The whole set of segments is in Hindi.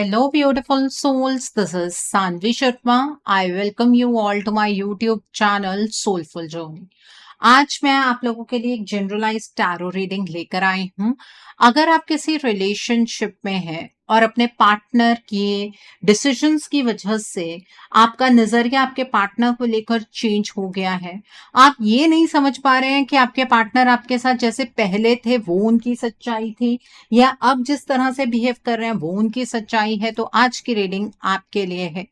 Hello, beautiful souls. This is Sanvi Sharma. I welcome you all to my YouTube channel Soulful Journey. आज मैं आप लोगों के लिए एक जनरलाइज टैरो रीडिंग लेकर आई हूँ। अगर आप किसी रिलेशनशिप में हैं और अपने पार्टनर के डिसीजंस की वजह से आपका नजरिया आपके पार्टनर को लेकर चेंज हो गया है, आप ये नहीं समझ पा रहे हैं कि आपके पार्टनर आपके साथ जैसे पहले थे वो उनकी सच्चाई थी या अब जिस तरह से बिहेव कर रहे हैं वो उनकी सच्चाई है, तो आज की रीडिंग आपके लिए है।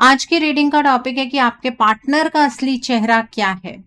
आज की रीडिंग का टॉपिक है कि आपके पार्टनर का असली चेहरा क्या है।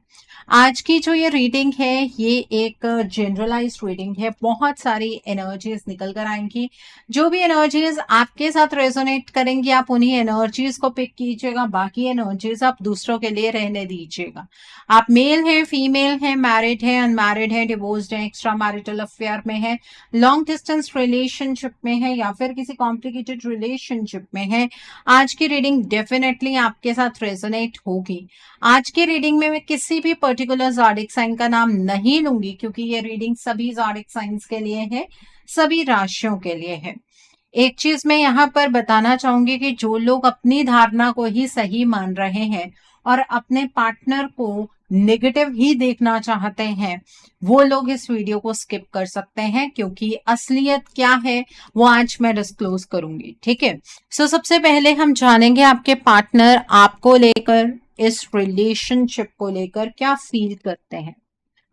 आज की जो ये रीडिंग है ये एक जनरलाइज्ड रीडिंग है। बहुत सारी एनर्जीज निकल कर आएंगी। जो भी एनर्जीज आपके साथ रेजोनेट करेंगी आप उन्हीं एनर्जीज को पिक कीजिएगा, बाकी एनर्जीज आप दूसरों के लिए रहने दीजिएगा। आप मेल हैं, फीमेल हैं, मैरिड है, अनमैरिड है, डिवोर्स्ड है, एक्स्ट्रा मैरिटल अफेयर में है, लॉन्ग डिस्टेंस रिलेशनशिप में है या फिर किसी कॉम्प्लिकेटेड रिलेशनशिप में है, आज की रीडिंग डेफिनेटली आपके साथ रेजोनेट होगी। आज की रीडिंग में मैं किसी भी पर्टिकुलर ज़ोडिक साइन का नाम नहीं लूंगी क्योंकि ये रीडिंग सभी ज़ोडिक साइंस के लिए है, सभी राशियों के लिए है। एक चीज मैं यहाँ पर बताना चाहूंगी कि जो लोग अपनी धारणा को ही सही मान रहे हैं और अपने पार्टनर को नेगेटिव ही देखना चाहते हैं वो लोग इस वीडियो को स्किप कर सकते हैं, क्योंकि असलियत क्या है वो आज मैं डिस्क्लोज करूंगी। ठीक है, सो सबसे पहले हम जानेंगे आपके पार्टनर आपको लेकर, इस रिलेशनशिप को लेकर क्या फील करते हैं।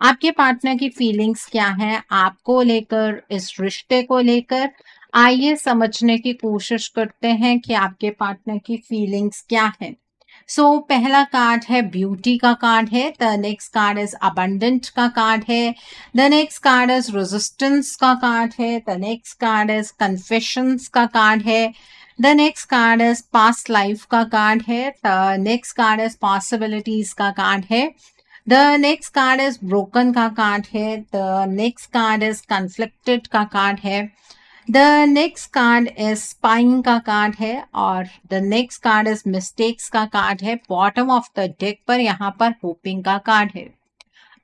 आपके पार्टनर की फीलिंग्स क्या है आपको लेकर, इस रिश्ते को लेकर। आइए समझने की कोशिश करते हैं कि आपके पार्टनर की फीलिंग्स क्या है। सो पहला कार्ड है ब्यूटी का कार्ड है, the next card is abundant का कार्ड है, the next card is resistance का कार्ड है, the next card is confessions का कार्ड है, the next card is past life का कार्ड है, the next card is possibilities का कार्ड है, the next card is broken का कार्ड है, the next card is conflicted का कार्ड है, the next card is spying का कार्ड है और the next card is mistakes का कार्ड है। बॉटम ऑफ द डेक पर यहाँ पर होपिंग का कार्ड है।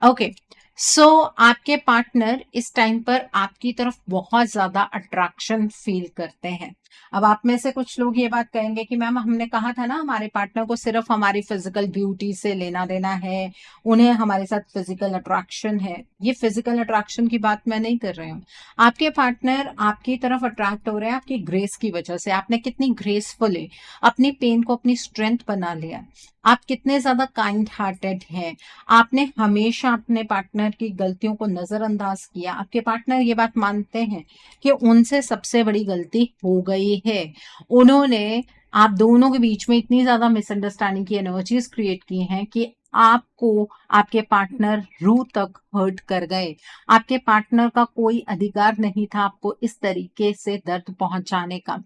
ओके, सो आपके पार्टनर इस टाइम पर आपकी तरफ बहुत ज्यादा अट्रैक्शन फील करते हैं। अब आप में से कुछ लोग ये बात कहेंगे कि मैम हमने कहा था ना हमारे पार्टनर को सिर्फ हमारी फिजिकल ब्यूटी से लेना देना है, उन्हें हमारे साथ फिजिकल अट्रैक्शन है। ये फिजिकल अट्रैक्शन की बात मैं नहीं कर रही हूँ। आपके पार्टनर आपकी तरफ अट्रैक्ट हो रहे हैं आपकी ग्रेस की वजह से। आपने कितनी ग्रेसफुली अपनी पेन को अपनी स्ट्रेंथ बना लिया, आप कितने ज्यादा काइंड हार्टेड हैं, आपने हमेशा अपने पार्टनर की गलतियों को नजरअंदाज किया। आपके पार्टनर ये बात मानते हैं कि उनसे सबसे बड़ी गलती हो गई है, उन्होंने आप दोनों के बीच में इतनी ज्यादा मिसअंडरस्टैंडिंग की एनर्जीज क्रिएट की हैं कि आपको आपके पार्टनर रूह तक हर्ट कर गए। आपके पार्टनर का कोई अधिकार नहीं था आपको इस तरीके से दर्द पहुंचाने का।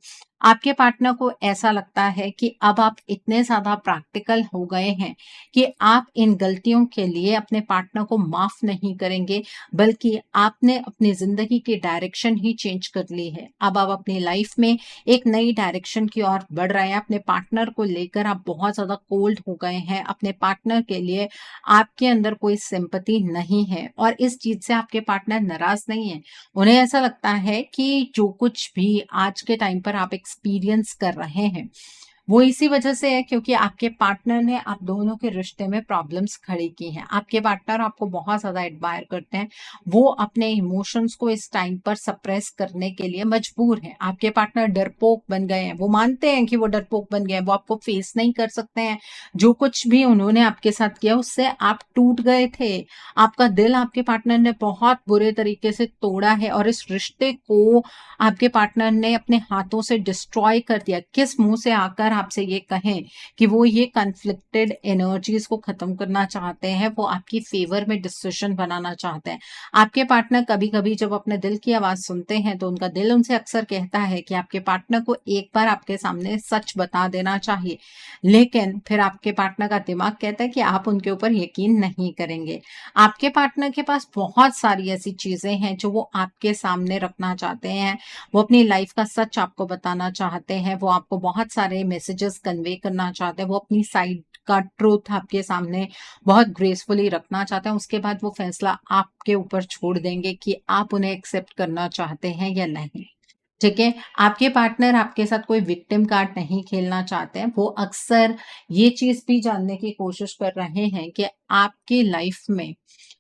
आपके पार्टनर को ऐसा लगता है कि अब आप इतने ज्यादा प्रैक्टिकल हो गए हैं कि आप इन गलतियों के लिए अपने पार्टनर को माफ नहीं करेंगे, बल्कि आपने अपनी जिंदगी की डायरेक्शन ही चेंज कर ली है। अब आप अपनी लाइफ में एक नई डायरेक्शन की ओर बढ़ रहे हैं। अपने पार्टनर को लेकर आप बहुत ज्यादा कोल्ड हो गए हैं। अपने पार्टनर के लिए आपके अंदर कोई सिंपैथी नहीं है और इस चीज से आपके पार्टनर नाराज नहीं है। उन्हें ऐसा लगता है कि जो कुछ भी आज के टाइम पर आप एक्सपीरियंस कर रहे हैं वो इसी वजह से है क्योंकि आपके पार्टनर ने आप दोनों के रिश्ते में प्रॉब्लम्स खड़ी की हैं। आपके पार्टनर आपको बहुत ज्यादा एडमायर करते हैं, वो अपने इमोशंस को इस टाइम पर सप्रेस करने के लिए मजबूर हैं। आपके पार्टनर डरपोक बन गए हैं, वो मानते हैं कि वो डरपोक बन गए हैं, वो आपको फेस नहीं कर सकते हैं। जो कुछ भी उन्होंने आपके साथ किया उससे आप टूट गए थे। आपका दिल आपके पार्टनर ने बहुत बुरे तरीके से तोड़ा है और इस रिश्ते को आपके पार्टनर ने अपने हाथों से डिस्ट्रॉय कर दिया। किस मुंह से आकर आपसे ये कहें कि वो ये कन्फ्लिक्टेड एनर्जीज को खत्म करना चाहते हैं, वो आपकी फेवर में डिसीजन बनाना चाहते हैं। आपके पार्टनर कभी कभी जब अपने दिल की आवाज सुनते हैं तो उनका दिल उनसे अक्सर कहता है कि आपके पार्टनर को एक बार आपके सामने सच बता देना चाहिए, लेकिन फिर आपके पार्टनर का दिमाग कहता है कि आप उनके ऊपर यकीन नहीं करेंगे। आपके पार्टनर के पास बहुत सारी ऐसी चीजें हैं जो वो आपके सामने रखना चाहते हैं। वो अपनी लाइफ का सच आपको बताना चाहते हैं, वो आपको बहुत सारे मैसेजेस कन्वे करना चाहते हैं, वो अपनी साइड का ट्रूथ आपके सामने बहुत ग्रेसफुली रखना चाहते हैं। उसके बाद वो फैसला आपके ऊपर छोड़ देंगे कि आप उन्हें एक्सेप्ट करना चाहते हैं या नहीं। ठीक है? आपके पार्टनर आपके साथ कोई विक्टिम कार्ड नहीं खेलना चाहते हैं। वो अक्सर ये चीज़ भी जानने की कोशिश कर रहे हैं कि आपकी लाइफ़ में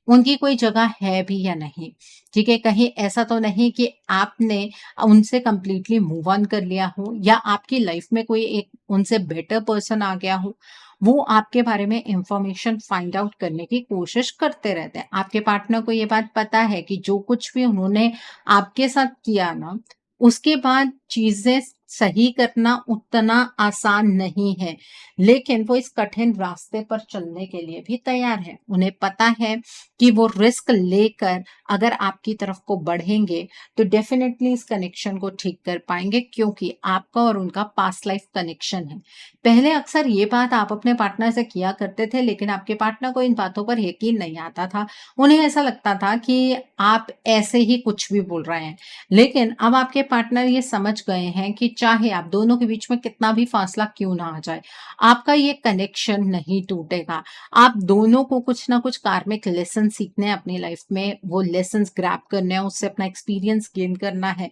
उनकी कोई जगह है भी या नहीं। ठीक है? कहीं ऐसा तो नहीं कि आपने उनसे कंप्लीटली मूव ऑन कर लिया हो या आपकी लाइफ़ में कोई एक उनसे बेटर पर्सन आ गया हो। वो आपके बारे में इन्फॉर्मेशन फाइंड आउट करने की कोशिश करते रहते हैं। आपके पार्टनर को ये बात पता है कि जो कुछ भी उन्होंने आपके साथ किया ना, उसके बाद चीज़ें सही करना उतना आसान नहीं है, लेकिन वो इस कठिन रास्ते पर चलने के लिए भी तैयार हैं। उन्हें पता है कि वो रिस्क लेकर अगर आपकी तरफ को बढ़ेंगे, तो डेफ़िनेटली इस कनेक्शन को ठीक कर पाएँगे क्योंकि आपका और उनका पास्ट लाइफ़ कनेक्शन है। पहले अक्सर ये बात आप अपने पार्टनर से किया करते थे, लेकिन आपके पार्टनर को इन बातों पर यकीन नहीं आता था। उन्हें ऐसा लगता था कि आप ऐसे ही कुछ भी बोल रहे हैं। लेकिन अब आपके पार्टनर ये समझ गए हैं कि चाहे आप दोनों के बीच में कितना भी फासला क्यों ना आ जाए, आपका ये कनेक्शन नहीं टूटेगा। आप दोनों को कुछ ना कुछ कार्मिक लेसन सीखने हैं अपनी लाइफ में, वो लेसन्स ग्रैब करने हैं, उससे अपना एक्सपीरियंस गेन करना है।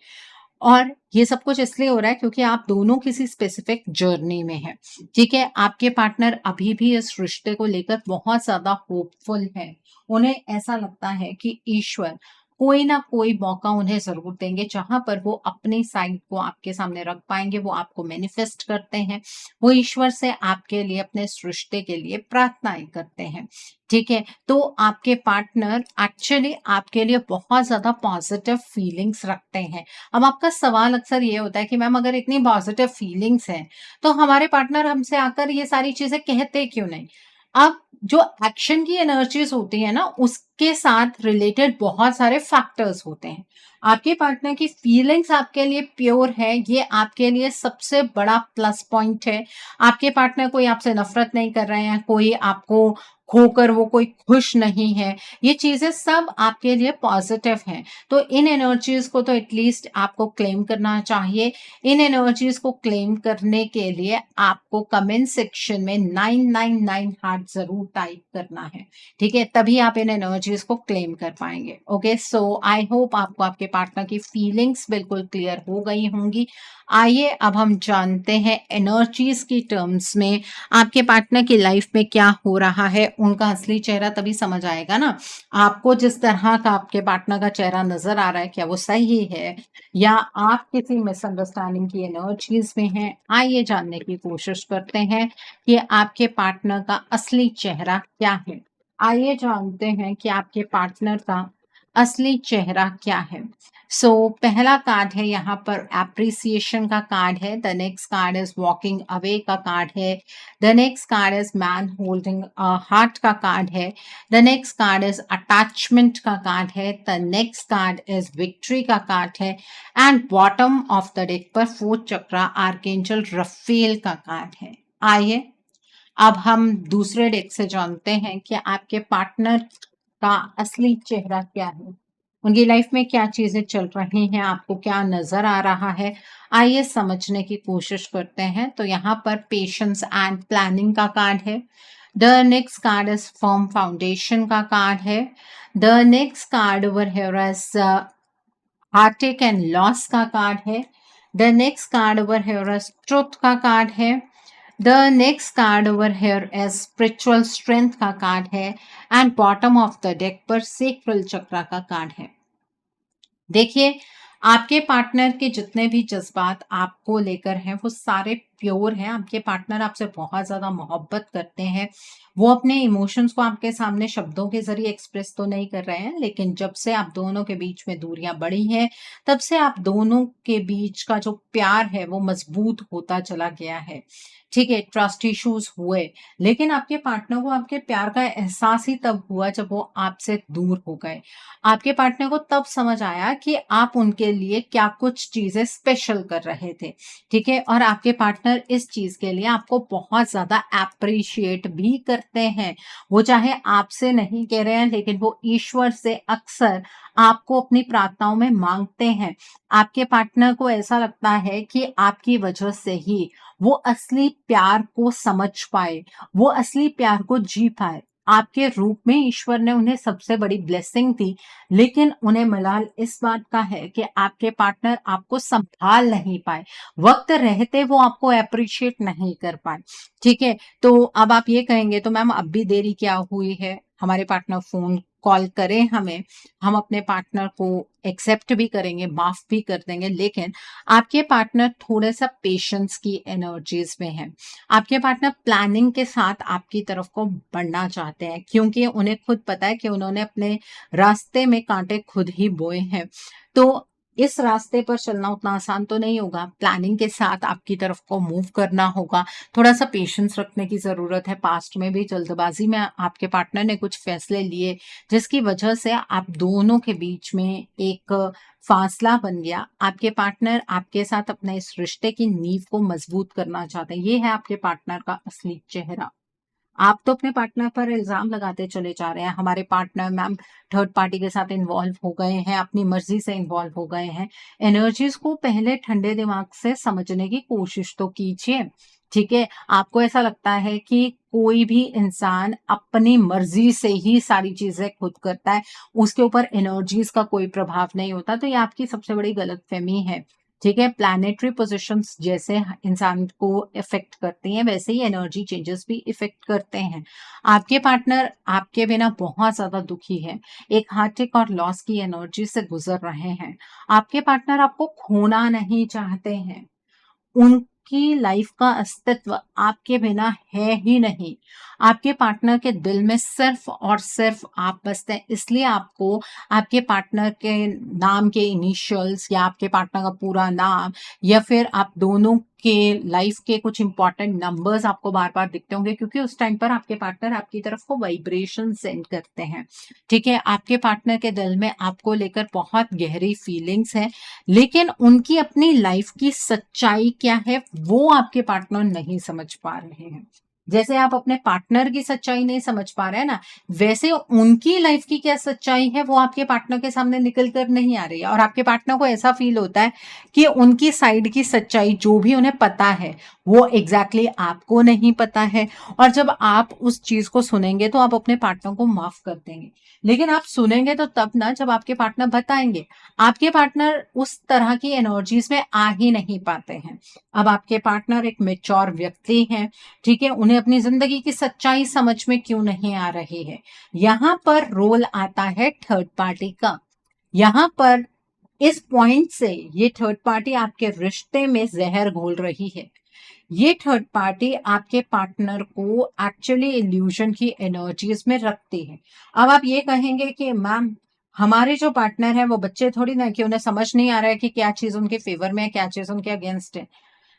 और ये सब कुछ इसलिए हो रहा है क्योंकि आप दोनों किसी स्पेसिफिक जर्नी में हैं, ठीक है? आपके पार्टनर अभी भी इस रिश्ते को लेकर बहुत ज़्यादा होपफुल हैं। उन्हें ऐसा लगता है कि ईश्वर कोई ना कोई मौका उन्हें ज़रूर देंगे, जहाँ पर वो अपनी साइड को आपके सामने रख पाएँगे, वो आपको मैनिफेस्ट करते हैं। वो ईश्वर से आपके लिए, अपने इस रिश्ते के लिए प्रार्थनाएँ करते हैं, ठीक है? तो आपके पार्टनर एक्चुअली आपके लिए बहुत ज़्यादा पॉज़िटिव फीलिंग्स रखते हैं। अब आपका सवाल अक्सर ये होता है कि मैम अगर इतनी पॉजिटिव फीलिंग्स हैं, तो हमारे पार्टनर हमसे आकर ये सारी चीज़ें कहते क्यों नहीं? अब जो एक्शन की एनर्जीज़ होती है ना, उसके साथ रिलेटेड बहुत सारे फैक्टर्स होते हैं। आपके पार्टनर की फीलिंग्स आपके लिए प्योर है, ये आपके लिए सबसे बड़ा प्लस पॉइंट है। आपके पार्टनर कोई आपसे नफ़रत नहीं कर रहे हैं, कोई आपको खोकर वो कोई खुश नहीं है, ये चीज़ें सब आपके लिए पॉजिटिव हैं। तो इन एनर्जीज़ को तो एटलीस्ट आपको क्लेम करना चाहिए। इन एनर्जीज़ को क्लेम करने के लिए आपको कमेंट सेक्शन में 999 हार्ट ज़रूर टाइप करना है, ठीक है? तभी आप इन एनर्जीज़ को क्लेम कर पाएँगे। ओके, सो आई होप आपको आपके पार्टनर की फीलिंग्स बिल्कुल क्लियर हो गई होंगी। आइए अब हम जानते हैं एनर्जीज़ की टर्म्स में आपके पार्टनर की लाइफ में क्या हो रहा है, उनका असली चेहरा तभी समझ आएगा ना। आपको जिस तरह का आपके पार्टनर का चेहरा नज़र आ रहा है, क्या वो सही है या आप किसी मिसअंडरस्टैंडिंग की एनर्जीज़ में हैं? आइए जानने की कोशिश करते हैं कि आपके पार्टनर का असली चेहरा क्या है? आइए जानते हैं कि आपके पार्टनर का असली चेहरा क्या है? सो पहला कार्ड है यहाँ पर एप्रिसिएशन का कार्ड है, the next card is walking away का कार्ड है, the next card is man holding heart का कार्ड है, the next card is attachment का कार्ड है, the next card is victory का कार्ड है and bottom of the deck पर फोर्थ चक्रा आर्कएंजल रफेल का कार्ड है। आइए अब हम दूसरे डेक से जानते हैं कि आपके पार्टनर का असली चेहरा क्या है? उनकी लाइफ में क्या चीज़ें चल रही हैं? आपको क्या नज़र आ रहा है? आइए समझने की कोशिश करते हैं। तो यहाँ पर पेशेंस एंड प्लानिंग का कार्ड है। The next card is firm foundation का कार्ड है। The next card over here is heartache and loss का कार्ड है। The next card over here is truth का कार्ड है। The next card over here is spiritual strength का कार्ड है and bottom of the deck पर सेक्रल चक्रा का कार्ड है। देखिए, आपके पार्टनर के जितने भी जज़्बात आपको लेकर हैं, वो सारे प्योर हैं। आपके पार्टनर आपसे बहुत ज़्यादा मोहब्बत करते हैं। वो अपने इमोशंस को आपके सामने शब्दों के ज़रिए एक्सप्रेस तो नहीं कर रहे हैं, लेकिन जब से आप दोनों के बीच में दूरियाँ बढ़ी हैं, तब से आप दोनों के बीच का जो प्यार है, वो मज़बूत होता चला गया है। ठीक है, ट्रस्ट इश्यूज़ हुए, लेकिन आपके पार्टनर को आपके प्यार का एहसास ही तब हुआ, जब वो आपसे दूर हो गए। आपके पार्टनर को तब समझ आया कि आप उनके लिए क्या कुछ चीज़ें स्पेशल कर रहे थे, ठीक है? और आपके पार्टनर इस चीज़ के लिए आपको बहुत ज़्यादा एप्रिशिएट भी करते हैं। वो चाहे आपसे नहीं कह रहे हैं, लेकिन वो ईश्वर से अक्सर आपको अपनी प्रार्थनाओं में माँगते हैं। आपके पार्टनर को ऐसा लगता है कि आपकी वजह से ही वो असली प्यार को समझ पाए, वो असली प्यार को जी पाए। आपके रूप में ईश्वर ने उन्हें सबसे बड़ी ब्लेसिंग दी, लेकिन उन्हें मलाल इस बात का है कि आपके पार्टनर आपको संभाल नहीं पाए। वक़्त रहते वो आपको एप्रिशिएट नहीं कर पाए, ठीक है? तो अब आप ये कहेंगे तो मैम अब भी देरी क्या हुई है? हमारे पार्टनर फ़ोन कॉल करें हमें, हम अपने पार्टनर को एक्सेप्ट भी करेंगे, माफ़ भी कर देंगे, लेकिन आपके पार्टनर थोड़ा-सा पेशेंस की एनर्जीज़ में हैं। आपके पार्टनर प्लानिंग के साथ आपकी तरफ को बढ़ना चाहते हैं, क्योंकि उन्हें खुद पता है कि उन्होंने अपने रास्ते में कांटे खुद ही बोए हैं। तो इस रास्ते पर चलना उतना आसान तो नहीं होगा। प्लानिंग के साथ आपकी तरफ को मूव करना होगा। थोड़ा-सा पेशेंस रखने की ज़रूरत है। पास्ट में भी जल्दबाज़ी में आपके पार्टनर ने कुछ फैसले लिए, जिसकी वजह से आप दोनों के बीच में एक फासला बन गया। आपके पार्टनर आपके साथ अपने इस रिश्ते की नींव को मजबूत करना चाहते हैं। ये है आपके पार्टनर का असली चेहरा। आप तो अपने पार्टनर पर इल्ज़ाम लगाते चले जा रहे हैं, हमारे पार्टनर मैम थर्ड पार्टी के साथ इन्वॉल्व हो गए हैं, अपनी मर्ज़ी से इन्वॉल्व हो गए हैं। एनर्जीज़ को पहले ठंडे दिमाग से समझने की कोशिश तो कीजिए, ठीक है? आपको ऐसा लगता है कि कोई भी इंसान अपनी मर्ज़ी से ही सारी चीज़ें खुद करता है, उसके ऊपर एनर्जीज़ का कोई प्रभाव नहीं होता, तो ये आपकी सबसे बड़ी गलतफ़हमी है। ठीक है, प्लैनेटरी पोजीशंस जैसे इंसान को इफेक्ट करती हैं, वैसे ही एनर्जी चेंजेस भी इफेक्ट करते हैं। आपके पार्टनर आपके बिना बहुत ज्यादा दुखी है, एक हार्टिक और लॉस की एनर्जी से गुजर रहे हैं। आपके पार्टनर आपको खोना नहीं चाहते हैं, उनकी लाइफ का अस्तित्व आपके बिना है ही नहीं। आपके पार्टनर के दिल में सिर्फ और सिर्फ आप बसते हैं, इसलिए आपको आपके पार्टनर के नाम के इनिशियल्स या आपके पार्टनर का पूरा नाम या फिर आप दोनों के लाइफ के कुछ इंपॉर्टेंट नंबर्स आपको बार-बार दिखते होंगे, क्योंकि उस टाइम पर आपके पार्टनर आपकी तरफ को वाइब्रेशन सेंड करते हैं। ठीक है? आपके पार्टनर के दिल में आपको लेकर बहुत गहरी फीलिंग्स हैं, लेकिन उनकी अपनी लाइफ की सच्चाई क्या है, वो आपके पार्टनर नहीं समझ पा रहे हैं। जैसे आप अपने पार्टनर की सच्चाई नहीं समझ पा रहे हैं ना, वैसे उनकी लाइफ की क्या सच्चाई है, वो आपके पार्टनर के सामने निकल कर नहीं आ रही है, और आपके पार्टनर को ऐसा फील होता है कि उनकी साइड की सच्चाई जो भी उन्हें पता है, वो एग्जैक्टली आपको नहीं पता है। और जब आप उस चीज को सुनेंगे तो आप अपने पार्टनर को माफ कर देंगे, लेकिन आप सुनेंगे तो तब ना जब आपके पार्टनर बताएंगे। आपके पार्टनर उस तरह की एनर्जीज में आ ही नहीं पाते हैं। अब आपके पार्टनर एक मेच्योर व्यक्ति हैं, ठीक है? उन्हें अपनी जिंदगी की सच्चाई समझ में क्यों नहीं आ रही है। यहाँ पर रोल आता है थर्ड पार्टी का। यहाँ पर इस पॉइंट से ये थर्ड पार्टी आपके रिश्ते में जहर घोल रही है। ये थर्ड पार्टी आपके पार्टनर को एक्चुअली इल्यूजन की एनर्जीज में रखती है। अब आप ये कहेंगे कि मैम हमारे जो पार्टनर है वो बच्चे थोड़ी ना, कि उन्हें समझ नहीं आ रहा है कि क्या चीज उनके फेवर में है, क्या चीज उनके अगेंस्ट है।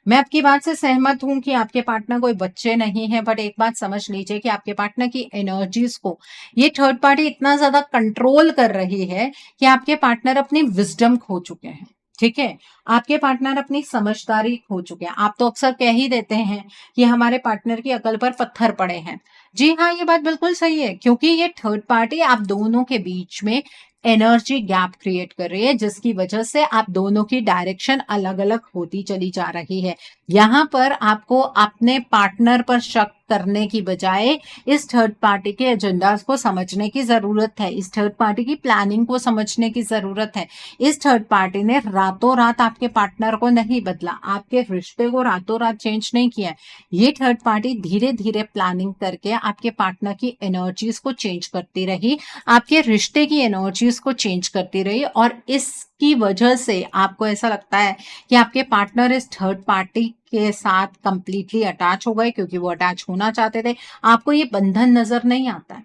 मैं आपकी बात से सहमत हूं कि आपके पार्टनर कोई बच्चे नहीं है, बट एक बात समझ लीजिए कि आपके पार्टनर की एनर्जीज को ये थर्ड पार्टी इतना ज्यादा कंट्रोल कर रही है कि आपके पार्टनर अपनी विजडम खो चुके हैं। ठीक है, आपके पार्टनर अपनी समझदारी खो चुके हैं। आप तो अक्सर कह ही देते हैं कि हमारे पार्टनर की अकल पर पत्थर पड़े हैं। जी हाँ, ये बात बिल्कुल सही है, क्योंकि ये थर्ड पार्टी आप दोनों के बीच में एनर्जी गैप क्रिएट कर रही है, जिसकी वजह से आप दोनों की डायरेक्शन अलग अलग होती चली जा रही है। यहाँ पर आपको अपने पार्टनर पर शक करने की बजाय इस थर्ड पार्टी के एजेंडास को समझने की जरूरत है, इस थर्ड पार्टी की प्लानिंग को समझने की जरूरत है। इस थर्ड पार्टी ने रातों रात आपके पार्टनर को नहीं बदला, आपके रिश्ते को रातों रात चेंज नहीं किया। ये थर्ड पार्टी धीरे धीरे प्लानिंग करके आपके पार्टनर की एनर्जीज को चेंज करती रही, आपके रिश्ते की एनर्जीज को चेंज करती रही, और इसकी वजह से आपको ऐसा लगता है कि आपके पार्टनर इस थर्ड पार्टी के साथ कंप्लीटली अटैच हो गए, क्योंकि वो अटैच होना चाहते थे। आपको ये बंधन नजर नहीं आता है।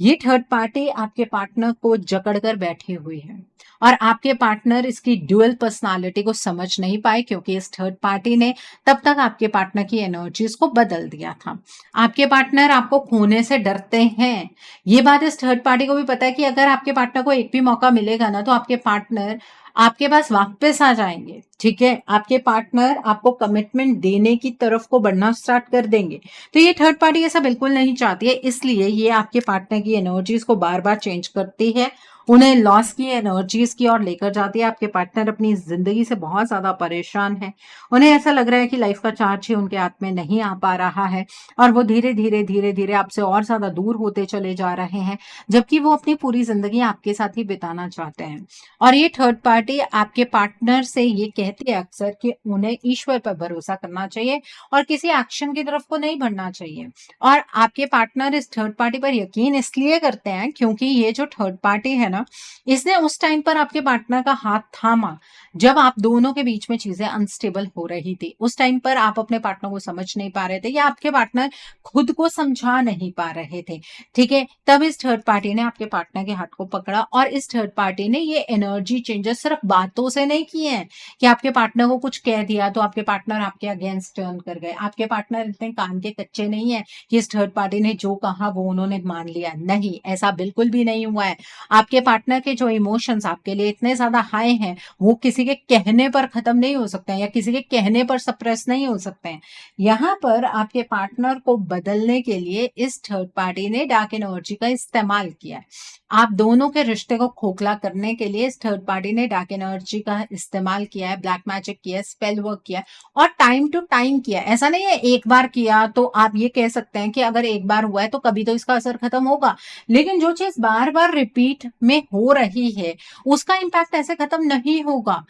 ये थर्ड पार्टी आपके पार्टनर को जकड़ कर बैठी हुई है, और आपके पार्टनर इसकी ड्यूअल पर्सनालिटी को समझ नहीं पाए, क्योंकि इस थर्ड पार्टी ने तब तक आपके पार्टनर की एनर्जीज को बदल दिया था। आपके पार्टनर आपको खोने से डरते हैं। ये बात इस थर्ड पार्टी को भी पता है कि अगर आपके पार्टनर को एक भी मौका मिलेगा ना, तो आपके पार्टनर आपके पास वापस आ जाएंगे। ठीक है, आपके पार्टनर आपको कमिटमेंट देने की तरफ को बढ़ना स्टार्ट कर देंगे। तो ये थर्ड पार्टी ऐसा बिल्कुल नहीं चाहती है, इसलिए ये आपके पार्टनर की एनर्जीज को बार बार चेंज करती है, उन्हें लॉस की एनर्जीज की ओर लेकर जाती है। आपके पार्टनर अपनी जिंदगी से बहुत ज्यादा परेशान है। उन्हें ऐसा लग रहा है कि लाइफ का चार्ज ही उनके हाथ में नहीं आ पा रहा है और वो धीरे धीरे आपसे और ज्यादा दूर होते चले जा रहे हैं, जबकि वो अपनी पूरी जिंदगी आपके साथ ही बिताना चाहते हैं। और ये थर्ड पार्टी आपके पार्टनर से ये कहती है अक्सर कि उन्हें ईश्वर पर भरोसा करना चाहिए और किसी एक्शन की तरफ को नहीं बढ़ना चाहिए। और आपके पार्टनर इस थर्ड पार्टी पर यकीन इसलिए करते हैं क्योंकि ये जो थर्ड पार्टी है ना, इसने उस टाइम पर आपके पार्टनर का हाथ थामा जब आप दोनों के बीच में चीजें अनस्टेबल हो रही थी। उस टाइम पर आप अपने पार्टनर को समझ नहीं पा रहे थे या आपके पार्टनर खुद को समझा नहीं पा रहे थे। ठीक है, तब इस थर्ड पार्टी ने आपके पार्टनर के हाथ को पकड़ा और इस थर्ड पार्टी ने ये एनर्जी चेंजेस सिर्फ बातों से नहीं किए हैं कि आपके पार्टनर को कुछ कह दिया तो आपके पार्टनर आपके अगेंस्ट टर्न कर गए। आपके पार्टनर इतने कान के कच्चे नहीं है कि इस थर्ड पार्टी ने जो कहा वो उन्होंने मान लिया। नहीं, ऐसा बिल्कुल भी नहीं हुआ है। आपके पार्टनर के जो इमोशंस आपके लिए इतने ज्यादा हाई हैं, वो किसी के कहने पर खत्म नहीं हो सकते हैं या किसी के कहने पर सप्रेस नहीं हो सकते हैं। यहाँ पर आपके पार्टनर को बदलने के लिए इस थर्ड पार्टी ने डार्क एनर्जी का इस्तेमाल किया है। आप दोनों के रिश्ते को खोखला करने के लिए इस थर्ड पार्टी ने डार्क एनर्जी का इस्तेमाल किया है, ब्लैक मैजिक किया है, स्पेल वर्क किया है और टाइम टू टाइम किया है। ऐसा नहीं है एक बार किया तो आप ये कह सकते हैं कि अगर एक बार हुआ है तो कभी तो इसका असर खत्म होगा। लेकिन जो चीज बार बार रिपीट में हो रही है उसका इम्पैक्ट ऐसे खत्म नहीं होगा।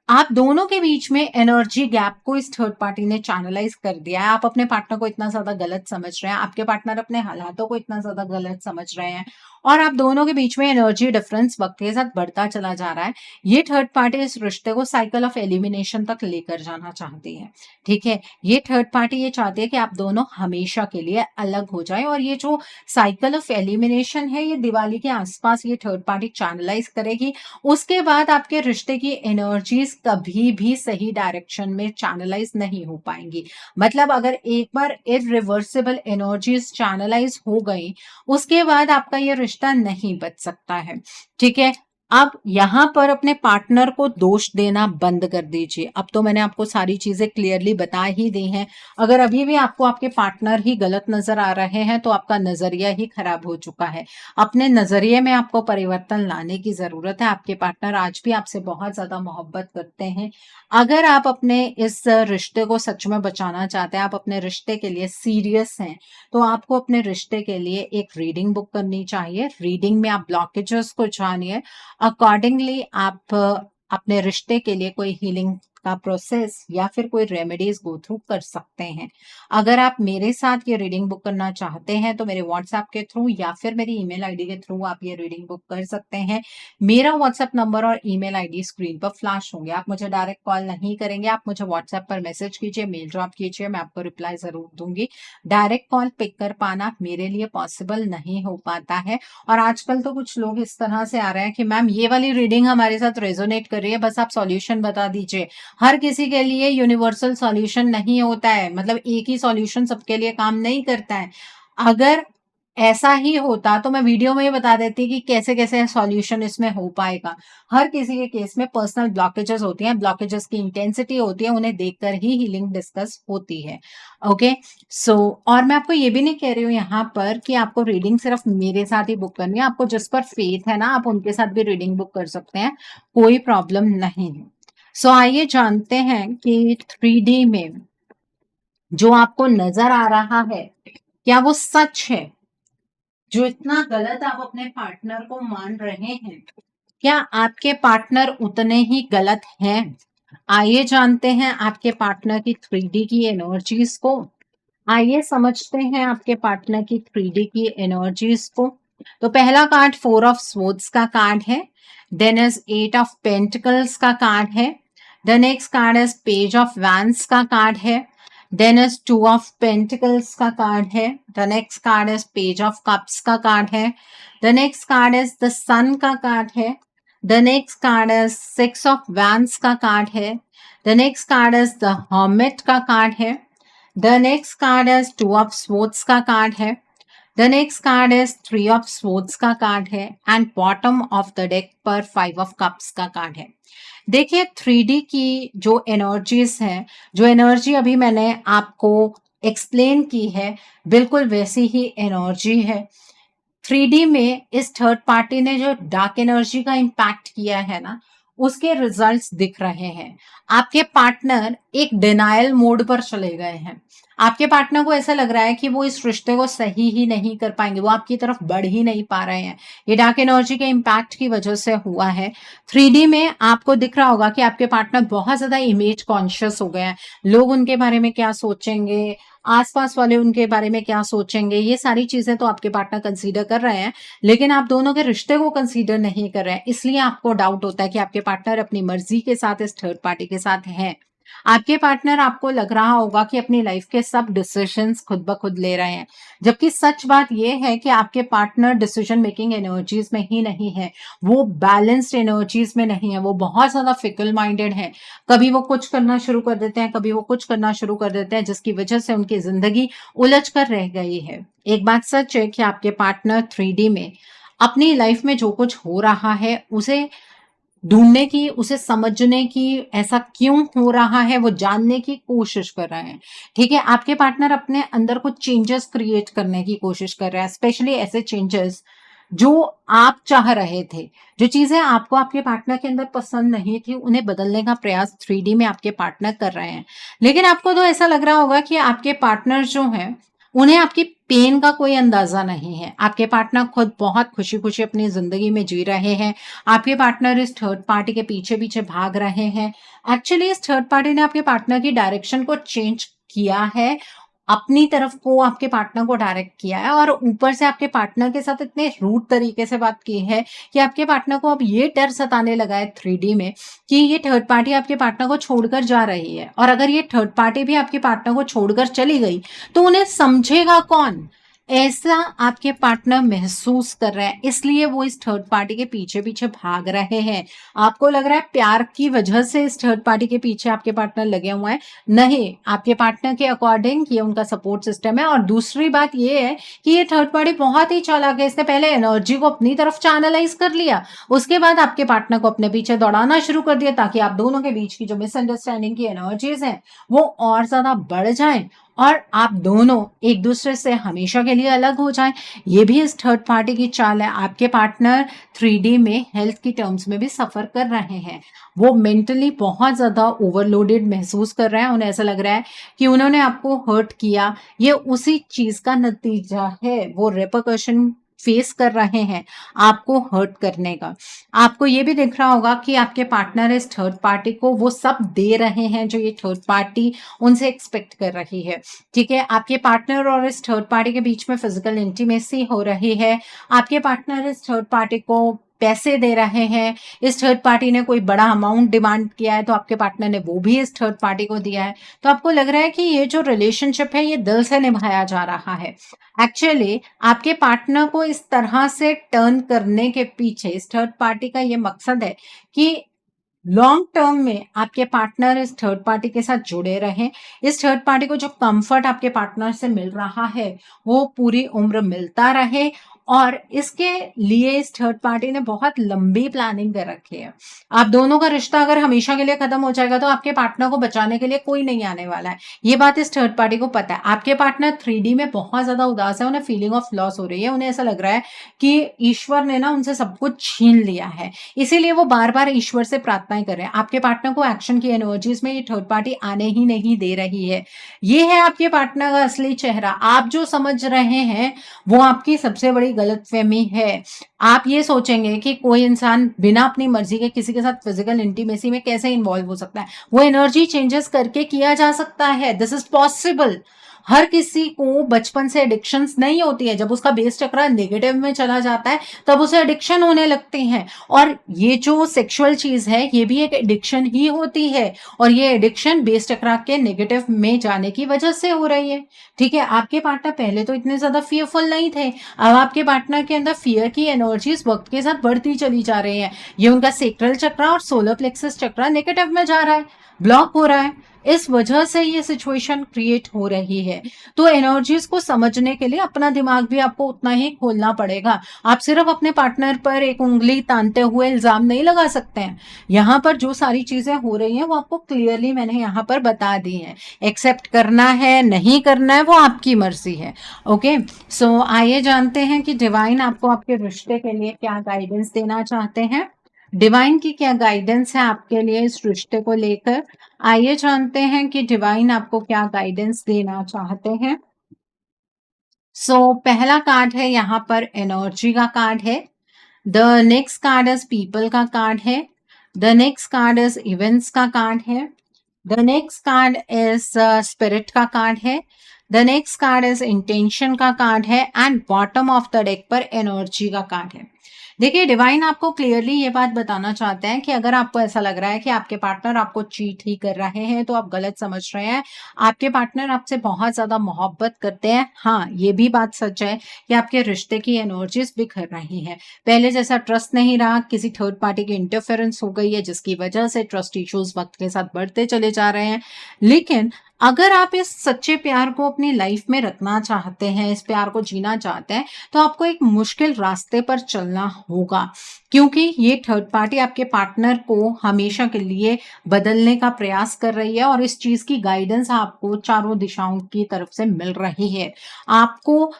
आप दोनों के बीच में एनर्जी गैप को इस थर्ड पार्टी ने चैनलाइज कर दिया है। आप अपने पार्टनर को इतना ज्यादा गलत समझ रहे हैं, आपके पार्टनर अपने हालातों को इतना ज्यादा गलत समझ रहे हैं और आप दोनों के बीच में एनर्जी डिफरेंस वक्त के साथ बढ़ता चला जा रहा है। ये थर्ड पार्टी इस रिश्ते को साइकिल ऑफ एलिमिनेशन तक लेकर जाना चाहती है। ठीक है, ये थर्ड पार्टी ये चाहती है कि आप दोनों हमेशा के लिए अलग हो जाए और ये जो साइकिल ऑफ एलिमिनेशन है ये दिवाली के आसपास ये थर्ड पार्टी चैनलाइज करेगी। उसके बाद आपके रिश्ते की एनर्जीज कभी भी सही डायरेक्शन में चैनलाइज नहीं हो पाएंगी। मतलब अगर एक बार इरिवर्सिबल एनर्जीज चैनलाइज हो गई उसके बाद आपका ये रिश्ता नहीं बच सकता है। ठीक है, अब यहां पर अपने पार्टनर को दोष देना बंद कर दीजिए। अब तो मैंने आपको सारी चीजें क्लियरली बता ही दी हैं। अगर अभी भी आपको आपके पार्टनर ही गलत नजर आ रहे हैं तो आपका नजरिया ही खराब हो चुका है। अपने नजरिए में आपको परिवर्तन लाने की जरूरत है। आपके पार्टनर आज भी आपसे बहुत ज्यादा मोहब्बत करते हैं। अगर आप अपने इस रिश्ते को सच में बचाना चाहते हैं, आप अपने रिश्ते के लिए सीरियस हैं, तो आपको अपने रिश्ते के लिए एक रीडिंग बुक करनी चाहिए। रीडिंग में आप ब्लॉकेजेस को जानिए, अकॉर्डिंगली आप अपने रिश्ते के लिए कोई हीलिंग का प्रोसेस या फिर कोई रेमेडीज गो थ्रू कर सकते हैं। अगर आप मेरे साथ ये रीडिंग बुक करना चाहते हैं तो मेरे व्हाट्सएप के थ्रू या फिर मेरी ईमेल आईडी के थ्रू आप ये रीडिंग बुक कर सकते हैं। मेरा व्हाट्सएप नंबर और ईमेल आईडी स्क्रीन पर फ्लैश होंगे। आप मुझे डायरेक्ट कॉल नहीं करेंगे, आप मुझे व्हाट्सएप पर मैसेज कीजिए, मेल ड्रॉप कीजिए, मैं आपको रिप्लाई जरूर दूंगी। डायरेक्ट कॉल पिक कर पाना मेरे लिए पॉसिबल नहीं हो पाता है। और आजकल तो कुछ लोग इस तरह से आ रहे हैं कि मैम ये वाली रीडिंग हमारे साथ रेजोनेट कर रही है, बस आप सॉल्यूशन बता दीजिए। हर किसी के लिए यूनिवर्सल सॉल्यूशन नहीं होता है, मतलब एक ही सॉल्यूशन सबके लिए काम नहीं करता है। अगर ऐसा ही होता तो मैं वीडियो में ही बता देती कि कैसे कैसे सॉल्यूशन इसमें हो पाएगा। हर किसी के केस में पर्सनल ब्लॉकेजेस होती हैं, ब्लॉकेजेस की इंटेंसिटी होती है, उन्हें देखकर ही हीलिंग डिस्कस होती है। ओके, सो और मैं आपको ये भी नहीं कह रही हूँ यहाँ पर कि आपको रीडिंग सिर्फ मेरे साथ ही बुक करनी है। आपको जिस पर फेथ है ना, आप उनके साथ भी रीडिंग बुक कर सकते हैं, कोई प्रॉब्लम नहीं है। सो आइए जानते हैं कि 3D में जो आपको नजर आ रहा है क्या वो सच है। जो इतना गलत आप अपने पार्टनर को मान रहे हैं, क्या आपके पार्टनर उतने ही गलत हैं? आइए जानते हैं आपके पार्टनर की 3D की एनर्जीज को। आइए समझते हैं आपके पार्टनर की 3D की एनर्जीज को। तो पहला कार्ड 4 ऑफ स्वॉर्ड्स का कार्ड है। देन इज 8 ऑफ पेंटिकल्स का कार्ड है। The next card is page of wands का कार्ड है। देन इज 2 ऑफ पेंटिकल्स का कार्ड है। The next card is page of cups का कार्ड है। The next card is the sun का कार्ड है। The next card is 6 of wands का कार्ड है। The next card is the hermit का कार्ड है। The next card is 2 of swords का कार्ड है। The next card is 3 of swords का कार्ड है and bottom of the deck पर 5 ऑफ कप्स का कार्ड है। देखिए 3D की जो एनर्जीज है, जो एनर्जी अभी मैंने आपको एक्सप्लेन की है, बिल्कुल वैसी ही एनर्जी है। 3D में इस थर्ड पार्टी ने जो डार्क एनर्जी का इम्पैक्ट किया है ना, उसके रिजल्ट्स दिख रहे हैं। आपके पार्टनर एक डिनायल मोड पर चले गए हैं। आपके पार्टनर को ऐसा लग रहा है कि वो इस रिश्ते को सही ही नहीं कर पाएंगे, वो आपकी तरफ बढ़ ही नहीं पा रहे हैं। ये डार्क एनर्जी के इम्पैक्ट की वजह से हुआ है। 3D में आपको दिख रहा होगा कि आपके पार्टनर बहुत ज्यादा इमेज कॉन्शियस हो गए हैं। लोग उनके बारे में क्या सोचेंगे, आसपास वाले उनके बारे में क्या सोचेंगे, ये सारी चीजें तो आपके पार्टनर कंसीडर कर रहे हैं, लेकिन आप दोनों के रिश्ते को कंसीडर नहीं कर रहे हैं। इसलिए आपको डाउट होता है कि आपके पार्टनर अपनी मर्जी के साथ इस थर्ड पार्टी के साथ हैं। आपके पार्टनर, आपको लग रहा होगा कि अपनी लाइफ के सब डिसीजंस खुद ब खुद ले रहे हैं, जबकि सच बात यह है कि आपके पार्टनर डिसीजन मेकिंग एनर्जीज में ही नहीं है, वो बैलेंस्ड एनर्जीज में नहीं है, वो बहुत ज्यादा फिकल माइंडेड है। कभी वो कुछ करना शुरू कर देते हैं, कभी वो कुछ करना शुरू कर देते हैं, जिसकी वजह से उनकी जिंदगी उलझ कर रह गई है। एक बात सच है कि आपके पार्टनर 3D में अपनी लाइफ में जो कुछ हो रहा है उसे ढूंढने की, उसे समझने की, ऐसा क्यों हो रहा है वो जानने की कोशिश कर रहे हैं। ठीक है, आपके पार्टनर अपने अंदर कुछ चेंजेस क्रिएट करने की कोशिश कर रहे हैं, स्पेशली ऐसे चेंजेस जो आप चाह रहे थे। जो चीजें आपको आपके पार्टनर के अंदर पसंद नहीं थी, उन्हें बदलने का प्रयास 3D में आपके पार्टनर कर रहे हैं। लेकिन आपको तो ऐसा लग रहा होगा कि आपके पार्टनर जो हैं, उन्हें आपकी पेन का कोई अंदाजा नहीं है। आपके पार्टनर खुद बहुत खुशी खुशी अपनी जिंदगी में जी रहे हैं। आपके पार्टनर इस थर्ड पार्टी के पीछे पीछे भाग रहे हैं। एक्चुअली इस थर्ड पार्टी ने आपके पार्टनर की डायरेक्शन को चेंज किया है, अपनी तरफ को आपके पार्टनर को डायरेक्ट किया है, और ऊपर से आपके पार्टनर के साथ इतने रूड तरीके से बात की है कि आपके पार्टनर को अब ये डर सताने लगा है 3D में कि ये थर्ड पार्टी आपके पार्टनर को छोड़कर जा रही है, और अगर ये थर्ड पार्टी भी आपके पार्टनर को छोड़कर चली गई तो उन्हें समझेगा कौन। ऐसा आपके पार्टनर महसूस कर रहे हैं, इसलिए वो इस थर्ड पार्टी के पीछे पीछे भाग रहे हैं। आपको लग रहा है प्यार की वजह से इस थर्ड पार्टी के पीछे आपके पार्टनर लगे हुए हैं, नहीं, आपके पार्टनर के अकॉर्डिंग ये उनका सपोर्ट सिस्टम है। और दूसरी बात ये है कि ये थर्ड पार्टी बहुत ही चालाक है, इसने पहले एनर्जी को अपनी तरफ चैनलाइज कर लिया, उसके बाद आपके पार्टनर को अपने पीछे दौड़ाना शुरू कर दिया, ताकि आप दोनों के बीच की जो मिसअंडरस्टैंडिंग की एनर्जीज हैं वो और ज्यादा बढ़ जाएं, और आप दोनों एक दूसरे से हमेशा के लिए अलग हो जाएं। ये भी इस थर्ड पार्टी की चाल है। आपके पार्टनर 3D में हेल्थ की टर्म्स में भी सफर कर रहे हैं। वो मेंटली बहुत ज्यादा ओवरलोडेड महसूस कर रहे हैं, उन्हें ऐसा लग रहा है कि उन्होंने आपको हर्ट किया, ये उसी चीज का नतीजा है, वो रेपरकशन फेस कर रहे हैं आपको हर्ट करने का। आपको ये भी दिख रहा होगा कि आपके पार्टनर इस थर्ड पार्टी को वो सब दे रहे हैं जो ये थर्ड पार्टी उनसे एक्सपेक्ट कर रही है। ठीक है, आपके पार्टनर और इस थर्ड पार्टी के बीच में फिजिकल इंटीमेसी हो रही है। आपके पार्टनर इस थर्ड पार्टी को पैसे दे रहे हैं। इस थर्ड पार्टी ने कोई बड़ा अमाउंट डिमांड किया है तो आपके पार्टनर ने वो भी इस थर्ड पार्टी को दिया है। तो आपको लग रहा है कि ये जो रिलेशनशिप है ये दिल से निभाया जा रहा है। एक्चुअली आपके पार्टनर को इस तरह से टर्न करने के पीछे इस थर्ड पार्टी का ये मकसद है कि लॉन्ग टर्म में आपके पार्टनर इस थर्ड पार्टी के साथ जुड़े रहें। इस थर्ड पार्टी को जो कंफर्ट आपके पार्टनर से मिल रहा है वो पूरी उम्र मिलता रहे, और इसके लिए इस थर्ड पार्टी ने बहुत लंबी प्लानिंग कर रखी है। आप दोनों का रिश्ता अगर हमेशा के लिए खत्म हो जाएगा तो आपके पार्टनर को बचाने के लिए कोई नहीं आने वाला है, ये बात इस थर्ड पार्टी को पता है। आपके पार्टनर 3D में बहुत ज्यादा उदास है, उन्हें फीलिंग ऑफ लॉस हो रही है, उन्हें ऐसा लग रहा है कि ईश्वर ने ना उनसे सब कुछ छीन लिया है, इसीलिए वो बार बार ईश्वर से प्रार्थनाएं कर रहे हैं। आपके पार्टनर को एक्शन की एनर्जीज में ये थर्ड पार्टी आने ही नहीं दे रही है। ये है आपके पार्टनर का असली चेहरा। आप जो समझ रहे हैं वो आपकी सबसे बड़ी गलतफहमी है। आप ये सोचेंगे कि कोई इंसान बिना अपनी मर्जी के किसी के साथ फिजिकल इंटीमेसी में कैसे इन्वॉल्व हो सकता है, वो एनर्जी चेंजेस करके किया जा सकता है, दिस इज पॉसिबल। हर किसी को बचपन से एडिक्शंस नहीं होती है, जब उसका बेस चक्र नेगेटिव में चला जाता है तब उसे एडिक्शन होने लगती हैं। और ये जो सेक्सुअल चीज है ये भी एक एडिक्शन ही होती है, और ये एडिक्शन बेस चक्र के नेगेटिव में जाने की वजह से हो रही है। ठीक है, आपके पार्टनर पहले तो इतने ज्यादा फियरफुल नहीं थे, अब आपके पार्टनर के अंदर फियर की एनर्जीज वक्त के साथ बढ़ती चली जा रही है। ये उनका सेक्रल चक्र और सोलर प्लेक्सस चक्र नेगेटिव में जा रहा है, ब्लॉक हो रहा है। इस वजह से ये सिचुएशन क्रिएट हो रही है। तो एनर्जीज को समझने के लिए अपना दिमाग भी आपको उतना ही खोलना पड़ेगा। आप सिर्फ अपने पार्टनर पर एक उंगली तानते हुए इल्जाम नहीं लगा सकते हैं। यहाँ पर जो सारी चीजें हो रही हैं वो आपको क्लियरली मैंने यहाँ पर बता दी हैं। एक्सेप्ट करना है, नहीं करना है, वो आपकी मर्जी है। ओके, सो आइए जानते हैं कि डिवाइन आपको आपके रिश्ते के लिए क्या गाइडेंस देना चाहते हैं। डिवाइन की क्या गाइडेंस है आपके लिए इस रिश्ते को लेकर। आइए जानते हैं कि डिवाइन आपको क्या गाइडेंस देना चाहते हैं। पहला कार्ड है यहाँ पर एनर्जी का कार्ड है। The next card is people का कार्ड है। The next card is events का कार्ड है। The next card is spirit का कार्ड है। The next card is intention का कार्ड है and bottom of the deck पर एनर्जी का कार्ड है। देखिए, डिवाइन आपको क्लियरली ये बात बताना चाहते हैं कि अगर आपको ऐसा लग रहा है कि आपके पार्टनर आपको चीट ही कर रहे हैं तो आप गलत समझ रहे हैं। आपके पार्टनर आपसे बहुत ज्यादा मोहब्बत करते हैं। हाँ, ये भी बात सच है कि आपके रिश्ते की एनर्जीज बिखर रही हैं। पहले जैसा ट्रस्ट नहीं रहा, किसी थर्ड पार्टी की इंटरफेरेंस हो गई है जिसकी वजह से ट्रस्ट इश्यूज वक्त के साथ बढ़ते चले जा रहे हैं। लेकिन अगर आप इस सच्चे प्यार को अपनी लाइफ में रखना चाहते हैं, इस प्यार को जीना चाहते हैं, तो आपको एक मुश्किल रास्ते पर चलना होगा, क्योंकि ये थर्ड पार्टी आपके पार्टनर को हमेशा के लिए बदलने का प्रयास कर रही है और इस चीज की गाइडेंस आपको चारों दिशाओं की तरफ से मिल रही है। आपको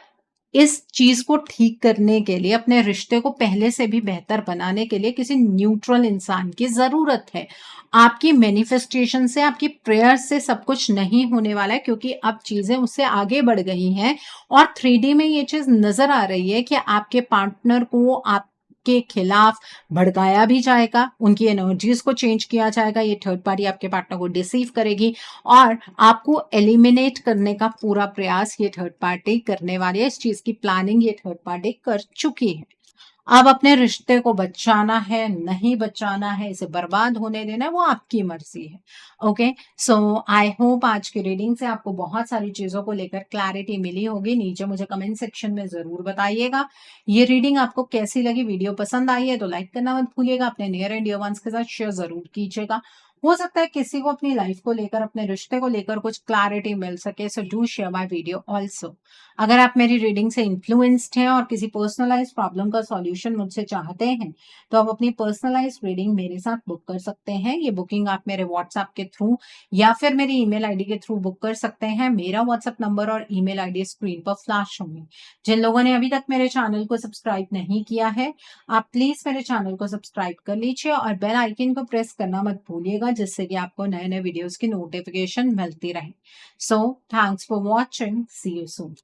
इस चीज को ठीक करने के लिए, अपने रिश्ते को पहले से भी बेहतर बनाने के लिए किसी न्यूट्रल इंसान की जरूरत है। आपकी मैनिफेस्टेशन से, आपकी प्रेयर से सब कुछ नहीं होने वाला है, क्योंकि अब चीजें उससे आगे बढ़ गई हैं और 3D में ये चीज नजर आ रही है कि आपके पार्टनर को आपके खिलाफ भड़काया भी जाएगा, उनकी एनर्जीज को चेंज किया जाएगा। ये थर्ड पार्टी आपके पार्टनर को डिसीव करेगी और आपको एलिमिनेट करने का पूरा प्रयास ये थर्ड पार्टी करने वाली है। इस चीज की प्लानिंग ये थर्ड पार्टी कर चुकी है। अब अपने रिश्ते को बचाना है, नहीं बचाना है, इसे बर्बाद होने देना है, वो आपकी मर्जी है। ओके, सो आई होप आज की रीडिंग से आपको बहुत सारी चीजों को लेकर क्लैरिटी मिली होगी। नीचे मुझे कमेंट सेक्शन में जरूर बताइएगा ये रीडिंग आपको कैसी लगी। वीडियो पसंद आई है तो लाइक करना मत भूलिएगा, अपने नियर एंड डियर वंस के साथ शेयर जरूर कीजिएगा। हो सकता है किसी को अपनी लाइफ को लेकर, अपने रिश्ते को लेकर कुछ क्लैरिटी मिल सके, so do share my video also. अगर आप मेरी रीडिंग से इन्फ्लुएंस्ड हैं और किसी पर्सनलाइज प्रॉब्लम का सॉल्यूशन मुझसे चाहते हैं तो आप अपनी पर्सनलाइज रीडिंग मेरे साथ बुक कर सकते हैं। ये बुकिंग आप मेरे व्हाट्सएप के थ्रू या फिर मेरी ईमेल आईडी के थ्रू बुक कर सकते हैं। मेरा व्हाट्सएप नंबर और ईमेल आईडी स्क्रीन पर फ्लैश होंगे। जिन लोगों ने अभी तक मेरे चैनल को सब्सक्राइब नहीं किया है, आप प्लीज मेरे चैनल को सब्सक्राइब कर लीजिए और बेल आइकन को प्रेस करना मत भूलिएगा, जिससे कि आपको नए नए वीडियोस की नोटिफिकेशन मिलती रहे। So thanks for watching, see you soon.